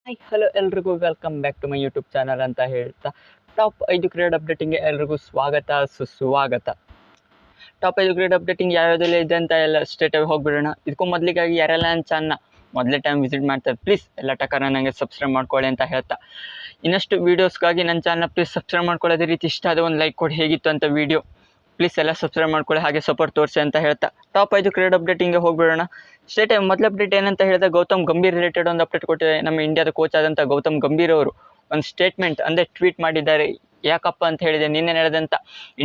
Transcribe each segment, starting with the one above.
Hi hello ಎಲ್ರಿಗೂ welcome back to my YouTube channel ಅಂತ ಹೇಳ್ತಾ ಟಾಪ್ 5 ಕ್ರಿಕೆಟ್ ಅಪ್ಡೇಟಿಂಗ್ಗೆ ಎಲ್ರಿಗೂ ಸ್ವಾಗತ ಸುಸ್ವಾಗತ. ಟಾಪ್ 5 ಕ್ರಿಕೆಟ್ ಅಪ್ಡೇಟಿಂಗ್ ಯಾವ್ಯಾವುದೆಲ್ಲ ಇದೆ ಅಂತ ಎಲ್ಲ ಸ್ಟ್ರೇಟಾಗಿ ಹೋಗ್ಬಿಡೋಣ. ಇದಕ್ಕೂ ಮೊದಲಿಗಾಗಿ ಯಾರೆಲ್ಲ ನನ್ನ ಚಾನಲ್ನ ಮೊದಲೇ ಟೈಮ್ ವಿಸಿಟ್ ಮಾಡ್ತಾರೆ ಪ್ಲೀಸ್ ಎಲ್ಲ ಟಕ್ಕನ ನನಗೆ ಸಬ್ಸ್ಕ್ರೈಬ್ ಮಾಡ್ಕೊಳ್ಳಿ ಅಂತ ಹೇಳ್ತಾ, ಇನ್ನಷ್ಟು ವೀಡಿಯೋಸ್ಗಾಗಿ ನನ್ನ ಚಾನಲ್ನ ಪ್ಲೀಸ್ ಸಬ್ಸ್ಕ್ರೈಬ್ ಮಾಡ್ಕೊಳ್ಳೋದೇ ರೀತಿ ಇಷ್ಟ ಆದ ಒಂದು ಲೈಕ್ ಕೊಡಿ, ಹೇಗಿತ್ತು ಅಂತ ವೀಡಿಯೋ ಪ್ಲೀಸ್ ಎಲ್ಲ ಸಬ್ಸ್ಕ್ರೈಬ್ ಮಾಡ್ಕೊಳ್ಳಿ, ಹಾಗೆ ಸಪೋರ್ಟ್ ತೋರಿಸಿ ಅಂತ ಹೇಳ್ತಾ ಟಾಪ್ 5 ಕ್ರಿಕೆಟ್ ಅಪ್ಡೇಟಿಂಗ್ಗೆ ಹೋಗ್ಬಿಡೋಣ. ಸ್ಟೇಟ್ ಮೊದಲ ಅಪ್ಡೇಟ್ ಏನಂತ ಹೇಳಿದ್ರೆ ಗೌತಮ್ ಗಂಭೀರ್ ರಿಲೇಟೆಡ್ ಒಂದು ಅಪ್ಡೇಟ್ ಕೊಟ್ಟಿದ್ದಾರೆ. ನಮ್ಮ ಇಂಡಿಯಾದ ಕೋಚ್ ಆದಂಥ ಗೌತಮ್ ಗಂಭೀರ್ ಅವರು ಒಂದು ಸ್ಟೇಟ್ಮೆಂಟ್ ಅಂದರೆ ಟ್ವೀಟ್ ಮಾಡಿದ್ದಾರೆ. ಯಾಕಪ್ಪ ಅಂತ ಹೇಳಿದೆ, ನಿನ್ನೆ ನಡೆದಂಥ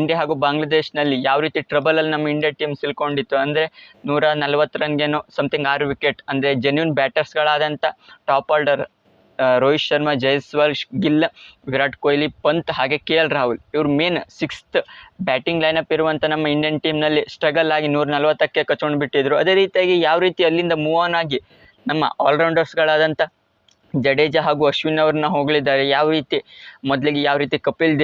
ಇಂಡಿಯಾ ಹಾಗೂ ಬಾಂಗ್ಲಾದೇಶ್ನಲ್ಲಿ ಯಾವ ರೀತಿ ಟ್ರಬಲಲ್ಲಿ ನಮ್ಮ ಇಂಡಿಯಾ ಟೀಮ್ ಸಿಲ್ಕೊಂಡಿತ್ತು ಅಂದರೆ 140 ರನ್ಗೇನೋ ಸಮಥಿಂಗ್ 6 ವಿಕೆಟ್, ಅಂದರೆ ಜೆನ್ಯೂನ್ ಬ್ಯಾಟರ್ಸ್ಗಳಾದಂಥ ಟಾಪ್ ಆರ್ಡರ್ ರೋಹಿತ್ ಶರ್ಮಾ, ಜೈಸ್ವಾಲ್, ಗಿಲ್, ವಿರಾಟ್ ಕೊಹ್ಲಿ, ಪಂತ್ ಹಾಗೆ KL ರಾಹುಲ್ ಇವ್ರು ಮೇನ್ 6th ಬ್ಯಾಟಿಂಗ್ ಲೈನಪ್ ಇರುವಂಥ ನಮ್ಮ ಇಂಡಿಯನ್ ಟೀಮ್ನಲ್ಲಿ ಸ್ಟ್ರಗಲ್ ಆಗಿ 140ಕ್ಕೆ ಕಚ್ಕೊಂಡು ಬಿಟ್ಟಿದ್ರು. ಅದೇ ರೀತಿಯಾಗಿ ಯಾವ ರೀತಿ ಅಲ್ಲಿಂದ ಮೂವ್ ಆನ್ ಆಗಿ ನಮ್ಮ ಆಲ್ರೌಂಡರ್ಸ್ಗಳಾದಂಥ ಜಡೇಜಾ ಹಾಗೂ ಅಶ್ವಿನ್ ಅವ್ರನ್ನ ಹೊಗಳಿದ್ದಾರೆ. ಯಾವ ರೀತಿ ಮೊದಲಿಗೆ ಯಾವ ರೀತಿ ಕಪಿಲ್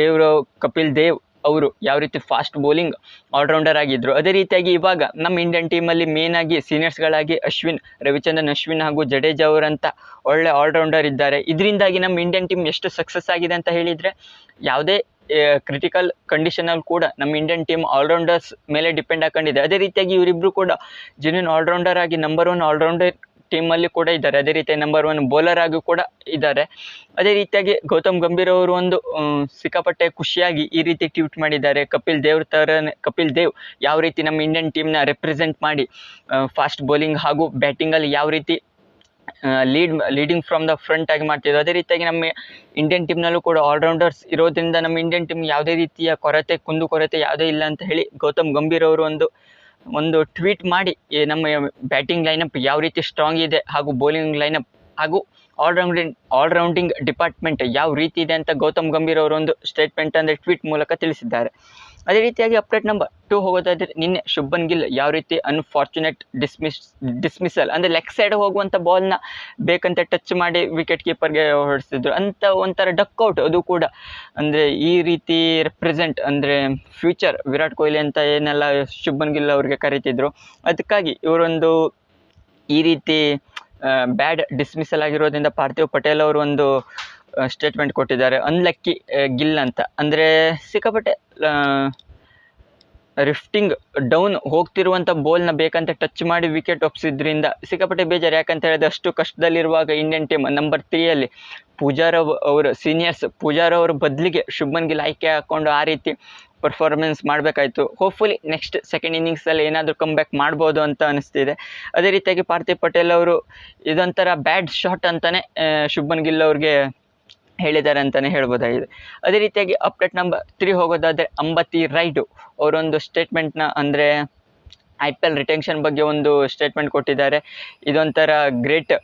ದೇವ್ ಅವರು ಯಾವ ರೀತಿ ಫಾಸ್ಟ್ ಬೌಲಿಂಗ್ ಆಲ್ರೌಂಡರ್ ಆಗಿದ್ದರು, ಅದೇ ರೀತಿಯಾಗಿ ಇವಾಗ ನಮ್ಮ ಇಂಡಿಯನ್ ಟೀಮಲ್ಲಿ ಮೇನ್ ಆಗಿ ಸೀನಿಯರ್ಸ್ಗಳಾಗಿ ರವಿಚಂದ್ರನ್ ಅಶ್ವಿನ್ ಹಾಗೂ ಜಡೇಜಾ ಅವರಂತ ಒಳ್ಳೆ ಆಲ್ರೌಂಡರ್ ಇದ್ದಾರೆ. ಇದರಿಂದಾಗಿ ನಮ್ಮ ಇಂಡಿಯನ್ ಟೀಮ್ ಎಷ್ಟು ಸಕ್ಸಸ್ ಆಗಿದೆ ಅಂತ ಹೇಳಿದರೆ, ಯಾವುದೇ ಕ್ರಿಟಿಕಲ್ ಕಂಡೀಷನಲ್ಲಿ ಕೂಡ ನಮ್ಮ ಇಂಡಿಯನ್ ಟೀಮ್ ಆಲ್ರೌಂಡರ್ಸ್ ಮೇಲೆ ಡಿಪೆಂಡ್ ಹಾಕೊಂಡಿದೆ. ಅದೇ ರೀತಿಯಾಗಿ ಇವರಿಬ್ಬರು ಕೂಡ ಜೆನ್ಯೂನ್ ಆಲ್ರೌಂಡರ್ ಆಗಿ ನಂಬರ್ 1 ಆಲ್ರೌಂಡರ್ ಟೀಮಲ್ಲಿ ಕೂಡ ಇದ್ದಾರೆ. ಅದೇ ರೀತಿ ನಂಬರ್ 1 ಬೌಲರ್ ಆಗಿ ಕೂಡ ಇದ್ದಾರೆ. ಅದೇ ರೀತಿಯಾಗಿ ಗೌತಮ್ ಗಂಭೀರ್ ಅವರು ಒಂದು ಸಿಕ್ಕಾಪಟ್ಟೆ ಖುಷಿಯಾಗಿ ಈ ರೀತಿ ಟ್ವೀಟ್ ಮಾಡಿದ್ದಾರೆ. ಕಪಿಲ್ ದೇವ್ ಯಾವ ರೀತಿ ನಮ್ಮ ಇಂಡಿಯನ್ ಟೀಮ್ನ ರೆಪ್ರೆಸೆಂಟ್ ಮಾಡಿ ಫಾಸ್ಟ್ ಬೌಲಿಂಗ್ ಹಾಗೂ ಬ್ಯಾಟಿಂಗಲ್ಲಿ ಯಾವ ರೀತಿ ಲೀಡಿಂಗ್ ಫ್ರಮ್ ದ ಫ್ರಂಟ್ ಆಗಿ ಮಾಡ್ತಿದ್ರು. ಅದೇ ರೀತಿಯಾಗಿ ನಮ್ಮ ಇಂಡಿಯನ್ ಟೀಮ್ನಲ್ಲೂ ಕೂಡ ಆಲ್ರೌಂಡರ್ಸ್ ಇರೋದ್ರಿಂದ ನಮ್ಮ ಇಂಡಿಯನ್ ಟೀಮ್ ಯಾವುದೇ ರೀತಿಯ ಕುಂದುಕೊರತೆ ಯಾವುದೇ ಇಲ್ಲ ಅಂತ ಹೇಳಿ ಗೌತಮ್ ಗಂಭೀರ್ ಅವರು ಒಂದು ಟ್ವೀಟ್ ಮಾಡಿ ನಮ್ಮ ಬ್ಯಾಟಿಂಗ್ ಲೈನಪ್ ಯಾವ ರೀತಿ ಸ್ಟ್ರಾಂಗ್ ಇದೆ ಹಾಗೂ ಬೌಲಿಂಗ್ ಲೈನಪ್ ಹಾಗೂ ಆಲ್ರೌಂಡಿಂಗ್ ಡಿಪಾರ್ಟ್ಮೆಂಟ್ ಯಾವ ರೀತಿ ಇದೆ ಅಂತ ಗೌತಮ್ ಗಂಭೀರ್ ಅವರು ಒಂದು ಸ್ಟೇಟ್ಮೆಂಟ್ ಅಂದರೆ ಟ್ವೀಟ್ ಮೂಲಕ ತಿಳಿಸಿದ್ದಾರೆ. ಅದೇ ರೀತಿಯಾಗಿ ಅಪ್ಡೇಟ್ ನಂಬರ್ 2 ಹೋಗೋದಾದರೆ, ನಿನ್ನೆ ಶುಭ್ಮನ್ ಗಿಲ್ ಯಾವ ರೀತಿ ಅನ್ಫಾರ್ಚುನೇಟ್ ಡಿಸ್ಮಿಸಲ್ ಅಂದರೆ ಲೆಗ್ ಸೈಡ್ ಹೋಗುವಂಥ ಬಾಲ್ನ ಬೇಕಂತ ಟಚ್ ಮಾಡಿ ವಿಕೆಟ್ ಕೀಪರ್ಗೆ ಹೊಡೆಸಿದ್ರು ಅಂತ ಒಂಥರ ಡಕ್ಔಟ್. ಅದು ಕೂಡ ಅಂದರೆ ಈ ರೀತಿ ರೆಪ್ರೆಸೆಂಟ್ ಅಂದರೆ ಫ್ಯೂಚರ್ ವಿರಾಟ್ ಕೊಹ್ಲಿ ಅಂತ ಏನೆಲ್ಲ ಶುಭ್ಮನ್ ಗಿಲ್ ಅವ್ರಿಗೆ ಕರೀತಿದ್ರು, ಅದಕ್ಕಾಗಿ ಇವರೊಂದು ಈ ರೀತಿ ಬ್ಯಾಡ್ ಡಿಸ್ಮಿಸಲ್ ಆಗಿರೋದ್ರಿಂದ ಪಾರ್ಥಿವ್ ಪಟೇಲ್ ಅವರು ಒಂದು ಸ್ಟೇಟ್ಮೆಂಟ್ ಕೊಟ್ಟಿದ್ದಾರೆ. ಅನ್ಲಕ್ಕಿ ಗಿಲ್ ಅಂತ, ಅಂದರೆ ಸಿಕ್ಕಾಪಟ್ಟೆ ರಿಫ್ಟಿಂಗ್ ಡೌನ್ ಹೋಗ್ತಿರುವಂಥ ಬಾಲ್ನ ಬೇಕಂತ ಟಚ್ ಮಾಡಿ ವಿಕೆಟ್ ಒಪ್ಸಿದ್ರಿಂದ ಸಿಕ್ಕಾಪಟ್ಟೆ ಬೇಜಾರು. ಯಾಕಂತ ಹೇಳಿದ್ರೆ ಅಷ್ಟು ಕಷ್ಟದಲ್ಲಿರುವಾಗ ಇಂಡಿಯನ್ ಟೀಮ್ ನಂಬರ್ 3ಯಲ್ಲಿ ಪೂಜಾರ ಅವರ ಬದಲಿಗೆ ಶುಭ್ಮನ್ ಗಿಲ್ ಆಯ್ಕೆ ಹಾಕ್ಕೊಂಡು ಆ ರೀತಿ ಪರ್ಫಾರ್ಮೆನ್ಸ್ ಮಾಡಬೇಕಾಯ್ತು. ಹೋಪ್ಫುಲಿ ನೆಕ್ಸ್ಟ್ ಸೆಕೆಂಡ್ ಇನ್ನಿಂಗ್ಸಲ್ಲಿ ಏನಾದರೂ ಕಮ್ ಬ್ಯಾಕ್ ಮಾಡ್ಬೋದು ಅಂತ ಅನಿಸ್ತಿದೆ. ಅದೇ ರೀತಿಯಾಗಿ ಪಾರ್ಥಿವ್ ಪಟೇಲ್ ಅವರು ಇದೊಂಥರ ಬ್ಯಾಡ್ ಶಾಟ್ ಅಂತಲೇ ಶುಭ್ಮನ್ ಗಿಲ್ ಅವ್ರಿಗೆ ಹೇಳಿದ್ದಾರೆ ಅಂತಲೇ ಹೇಳ್ಬೋದಾಗಿದೆ. ಅದೇ ರೀತಿಯಾಗಿ ಅಪ್ಡೇಟ್ ನಂಬರ್ 3 ಹೋಗೋದಾದರೆ, ಅಂಬತಿ ರೈಡು ಅವರೊಂದು ಸ್ಟೇಟ್ಮೆಂಟ್ನ ಅಂದರೆ IPL ರಿಟೆನ್ಷನ್ ಬಗ್ಗೆ ಒಂದು ಸ್ಟೇಟ್ಮೆಂಟ್ ಕೊಟ್ಟಿದ್ದಾರೆ. ಇದೊಂಥರ ಗ್ರೇಟ್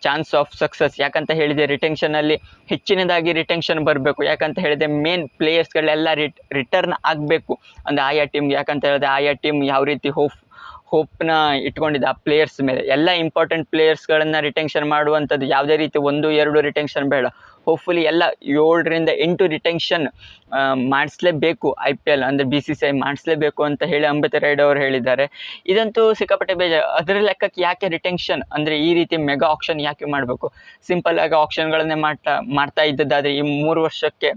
ಚಾನ್ಸ್ ಆಫ್ ಸಕ್ಸಸ್. ಯಾಕಂತ ಹೇಳಿದೆ ರಿಟೆನ್ಷನಲ್ಲಿ ಹೆಚ್ಚಿನದಾಗಿ ರಿಟೆನ್ಷನ್ ಬರಬೇಕು. ಯಾಕಂತ ಹೇಳಿದೆ ಮೇನ್ ಪ್ಲೇಯರ್ಸ್ಗಳೆಲ್ಲ ರಿಟರ್ನ್ ಆಗಬೇಕು ಅಂದರೆ ಆಯಾ ಟೀಮ್ಗೆ. ಯಾಕಂತ ಹೇಳಿದೆ ಆಯಾ ಟೀಮ್ ಯಾವ ರೀತಿ ಹೋಪ್ನ ಇಟ್ಕೊಂಡಿದ್ದೆ ಆ ಪ್ಲೇಯರ್ಸ್ ಮೇಲೆ. ಎಲ್ಲ ಇಂಪಾರ್ಟೆಂಟ್ ಪ್ಲೇಯರ್ಸ್ಗಳನ್ನು ರಿಟೆನ್ಷನ್ ಮಾಡುವಂಥದ್ದು, ಯಾವುದೇ ರೀತಿ 1-2 ರಿಟೆನ್ಷನ್ ಬೇಡ. ಹೋಪ್ಫುಲಿ ಎಲ್ಲ 7ರಿಂದ 8 ರಿಟೆನ್ಷನ್ ಮಾಡಿಸ್ಲೇಬೇಕು IPL ಅಂದರೆ BCCI ಮಾಡಿಸ್ಲೇಬೇಕು ಅಂತ ಹೇಳಿ ಅಂಬತಿ ರೈಡ್ ಅವರು ಹೇಳಿದ್ದಾರೆ. ಇದಂತೂ ಸಿಕ್ಕಾಪಟ್ಟೆ ಬೇಜಾರು. ಅದರ ಲೆಕ್ಕಕ್ಕೆ ಯಾಕೆ ರಿಟೆನ್ಷನ್ ಅಂದರೆ ಈ ರೀತಿ ಮೆಗಾ ಆಕ್ಷನ್ ಯಾಕೆ ಮಾಡಬೇಕು? ಸಿಂಪಲ್ ಆಗಿ ಆಕ್ಷನ್ಗಳನ್ನೇ ಮಾಡ್ತಾ ಇದ್ದದ್ದಾದರೆ ಈ 3 ವರ್ಷಕ್ಕೆ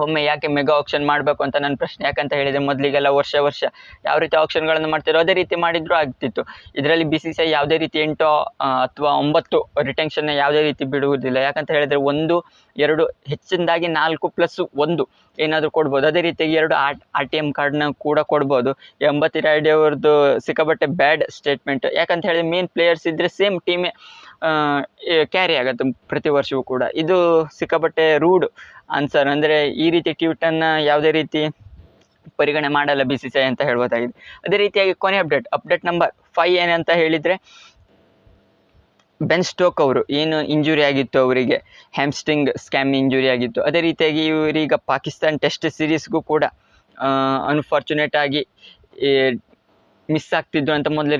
ಒಮ್ಮೆ ಯಾಕೆ ಮೆಗಾ ಆಕ್ಷನ್ ಮಾಡಬೇಕು ಅಂತ ನನ್ನ ಪ್ರಶ್ನೆ. ಯಾಕಂತ ಹೇಳಿದರೆ ಮೊದಲಿಗೆಲ್ಲ ವರ್ಷ ಯಾವ ರೀತಿ ಆಕ್ಷನ್ಗಳನ್ನು ಮಾಡ್ತಿರೋ ಅದೇ ರೀತಿ ಮಾಡಿದರೂ ಆಗ್ತಿತ್ತು. ಇದರಲ್ಲಿ BCCI ಯಾವುದೇ ರೀತಿ 8 ಅಥವಾ 9 ರಿಟೆನ್ಷನ್ನ ಯಾವುದೇ ರೀತಿ ಬಿಡುವುದಿಲ್ಲ. ಯಾಕಂತ ಹೇಳಿದರೆ 1, 2 ಹೆಚ್ಚಿನದಾಗಿ 4+1 ಏನಾದರೂ ಕೊಡ್ಬೋದು. ಅದೇ ರೀತಿಯಾಗಿ 2 RTM ಕಾರ್ಡ್ನ ಕೂಡ ಕೊಡ್ಬೋದು. ಅಂಬತಿ ರಾಯ್ಡು ಅವ್ರದ್ದು ಸಿಕ್ಕಾಪಟ್ಟೆ ಬ್ಯಾಡ್ ಸ್ಟೇಟ್ಮೆಂಟ್. ಯಾಕಂತ ಹೇಳಿದ್ರೆ ಮೇನ್ ಪ್ಲೇಯರ್ಸ್ ಇದ್ದರೆ ಸೇಮ್ ಟೀಮೇ ಕ್ಯಾರಿ ಆಗುತ್ತೆ ಪ್ರತಿ ವರ್ಷವೂ ಕೂಡ. ಇದು ಸಿಕ್ಕಾಪಟ್ಟೆ ರೂಡ್ ಆನ್ಸರ್. ಅಂದರೆ ಈ ರೀತಿ ಟ್ವೀಟನ್ನು ಯಾವುದೇ ರೀತಿ ಪರಿಗಣನೆ ಮಾಡಲ್ಲ BCCI ಅಂತ ಹೇಳ್ಬೋದಾಗಿದೆ. ಅದೇ ರೀತಿಯಾಗಿ ಕೊನೆ ಅಪ್ಡೇಟ್ ನಂಬರ್ 5 ಏನಂತ ಹೇಳಿದರೆ, ಬೆನ್ ಸ್ಟೋಕ್ ಅವರು ಏನು ಇಂಜುರಿ ಆಗಿತ್ತು, ಅವರಿಗೆ ಹ್ಯಾಮ್ಸ್ಟ್ರಿಂಗ್ ಸ್ಕ್ಯಾಮ್ ಇಂಜುರಿ ಆಗಿತ್ತು. ಅದೇ ರೀತಿಯಾಗಿ ಇವರೀಗ ಪಾಕಿಸ್ತಾನ್ ಟೆಸ್ಟ್ ಸೀರೀಸ್ಗೂ ಕೂಡ ಅನ್ಫಾರ್ಚುನೇಟ್ ಆಗಿ ಮಿಸ್ ಆಗ್ತಿದ್ರು ಅಂತ ಮೊದಲೇ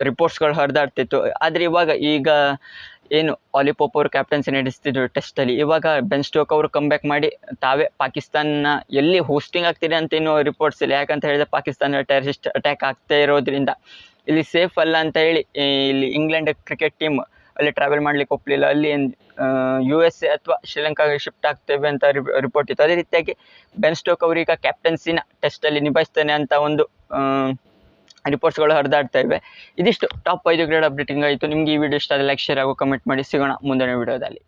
ರಿಪೋರ್ಟ್ಸ್ಗಳು ಹರಿದಾಡ್ತಿತ್ತು. ಆದರೆ ಈಗ ಏನು ಆಲಿ ಪೋಪ್ ಅವರು ಕ್ಯಾಪ್ಟನ್ಸಿ ನಡೆಸ್ತಿದ್ರು ಟೆಸ್ಟಲ್ಲಿ, ಇವಾಗ ಬೆನ್ ಸ್ಟೋಕ್ ಅವರು ಕಮ್ ಬ್ಯಾಕ್ ಮಾಡಿ ತಾವೇ ಪಾಕಿಸ್ತಾನ ಎಲ್ಲಿ ಹೋಸ್ಟಿಂಗ್ ಆಗ್ತಿದೆ ಅಂತ ಇನ್ನೂ ರಿಪೋರ್ಟ್ಸ್ ಇಲ್ಲ. ಯಾಕಂತ ಹೇಳಿದ್ರೆ ಪಾಕಿಸ್ತಾನ ಟೆರರಿಸ್ಟ್ ಅಟ್ಯಾಕ್ ಆಗ್ತಾ ಇರೋದ್ರಿಂದ ಇಲ್ಲಿ ಸೇಫ್ ಅಲ್ಲ ಅಂತ ಹೇಳಿ ಇಲ್ಲಿ ಇಂಗ್ಲೆಂಡ್ ಕ್ರಿಕೆಟ್ ಟೀಮ್ ಅಲ್ಲಿ ಟ್ರಾವೆಲ್ ಮಾಡ್ಲಿಕ್ಕೆ ಒಪ್ಪಲಿಲ್ಲ, ಅಲ್ಲಿ USA ಅಥವಾ ಶ್ರೀಲಂಕಾಗೆ ಶಿಫ್ಟ್ ಆಗ್ತೇವೆ ಅಂತ ರಿಪೋರ್ಟ್ ಇತ್ತು. ಅದೇ ರೀತಿಯಾಗಿ ಬೆನ್ ಸ್ಟೋಕ್ ಅವರೀಗ ಕ್ಯಾಪ್ಟನ್ಸಿನ ಟೆಸ್ಟಲ್ಲಿ ನಿಭಾಯಿಸ್ತಾನೆ ಅಂತ ಒಂದು ರಿಪೋರ್ಟ್ಸ್ಗಳು ಹರಿದಾಡ್ತಾ ಇವೆ. ಇದಿಷ್ಟು ಟಾಪ್ 5 ಗ್ರೇಡ್ ಅಪ್ಡೇಟಿಂಗ್ ಆಯಿತು. ನಿಮ್ಗೆ ಈ ವಿಡಿಯೋ ಇಷ್ಟ ಆದರೆ ಲೈಕ್, ಶೇರ್ ಹಾಗೂ ಕಮೆಂಟ್ ಮಾಡಿ. ಸಿಗೋಣ ಮುಂದಿನ ವಿಡಿಯೋದಲ್ಲಿ.